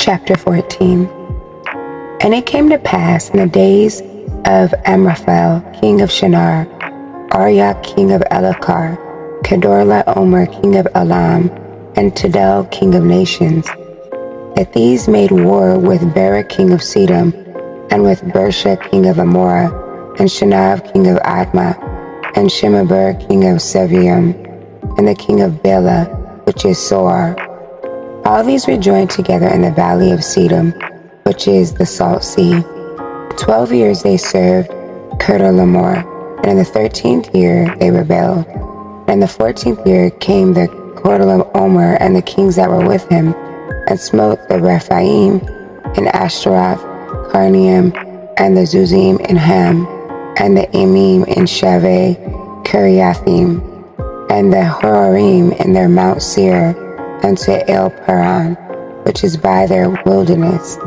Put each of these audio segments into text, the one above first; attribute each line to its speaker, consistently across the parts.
Speaker 1: Chapter 14. And it came to pass in the days of Amraphel, king of Shinar, Arioch, king of Elakar, Kedorlaomer, king of Elam, and Tidal, king of nations, that these made war with Bera, king of Sedom, and with Barashyt, king of Amorah, and Shanav, king of Admah, and Shemeber, king of Sevium, and the king of Bela, which is Soar. All these were joined together in the valley of Sedom, which is the Salt Sea. 12 years they served Kedorlaomer, and in the 13th year they rebelled. And in the 14th year came the Kedorlaomer and the kings that were with him, and smote the Rephaim in Ashtaroth, Carnaim, and the Zuzim in Ham, and the Emim in Shaveh Kiriathim, and the Horim in their Mount Seir, unto El Paran, which is by their wilderness.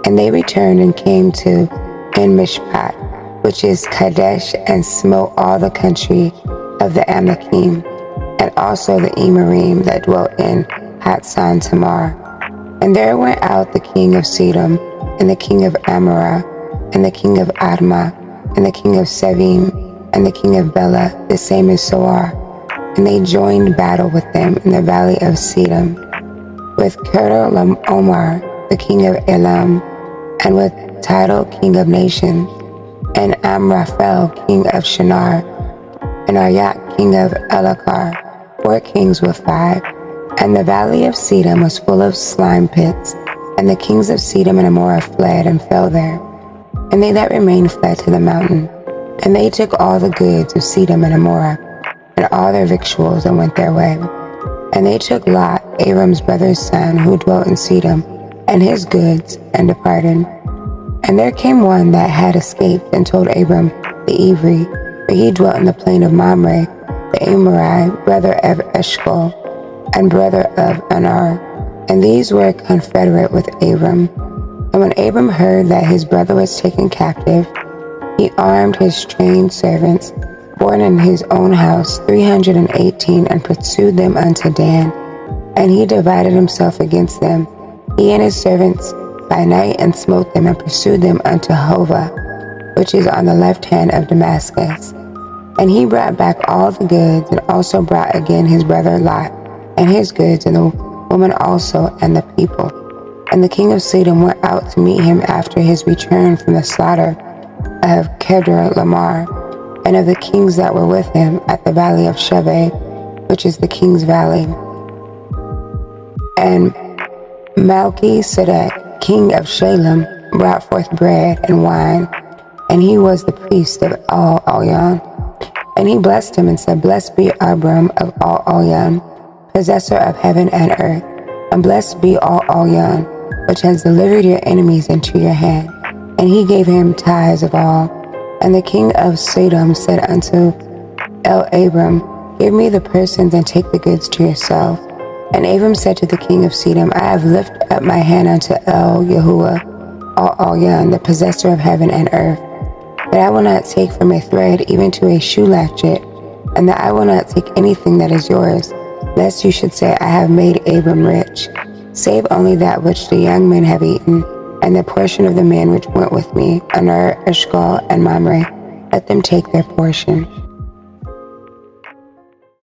Speaker 1: And they returned and came to En Mishpat, which is Kadesh, and smote all the country of the Amakim, and also the Emarim that dwelt in Hatzon Tamar. And there went out the king of Sedom, and the king of Amorah, and the king of Admah, and the king of Sevim, and the king of Bela, the same as Soar. And they joined battle with them in the valley of Sedom, with Kedorlaomer, the king of Elam, and with Tidal, king of nations, and Amraphel, king of Shinar, and Arioch, king of Elakar, 4 kings with 5. And the valley of Sedom was full of slime pits, and the kings of Sedom and Amorah fled and fell there. And they that remained fled to the mountain. And they took all the goods of Sedom and Amorah, and all their victuals, and went their way. And they took Lot, Abram's brother's son, who dwelt in Sedom, and his goods, and departed. And there came one that had escaped, and told Abram the Ivri, for he dwelt in the plain of Mamre, the Amorite, brother of Eshcol, and brother of Anar. And these were confederate with Abram. And when Abram heard that his brother was taken captive, he armed his trained servants, born in his own house, 318, and pursued them unto Dan. And he divided himself against them, he and his servants, by night, and smote them, and pursued them unto Hova, which is on the left hand of Damascus. And he brought back all the goods, and also brought again his brother Lot, and his goods, and the woman also, and the people. And the king of Sedom went out to meet him after his return from the slaughter of Kedorlaomer, and of the kings that were with him at the valley of Shaveh, which is the king's valley. And Melchizedek, king of Shalem, brought forth bread and wine, and he was the priest of all Elyon. And he blessed him and said, Blessed be Abram of all Elyon, possessor of heaven and earth, and blessed be all Elyon, which has delivered your enemies into your hand. And he gave him tithes of all. And the king of Sedom said unto Abram, Give me the persons, and take the goods to yourself. And Abram said to the king of Sedom, I have lifted up my hand unto Yahuwah, all Elyon, the possessor of heaven and earth, that I will not take from a thread even to a shoe latchet, and that I will not take anything that is yours, lest you should say, I have made Abram rich, save only that which the young men have eaten, and the portion of the men which went with me, Anar, Eshcol, and Mamre, let them take their portion.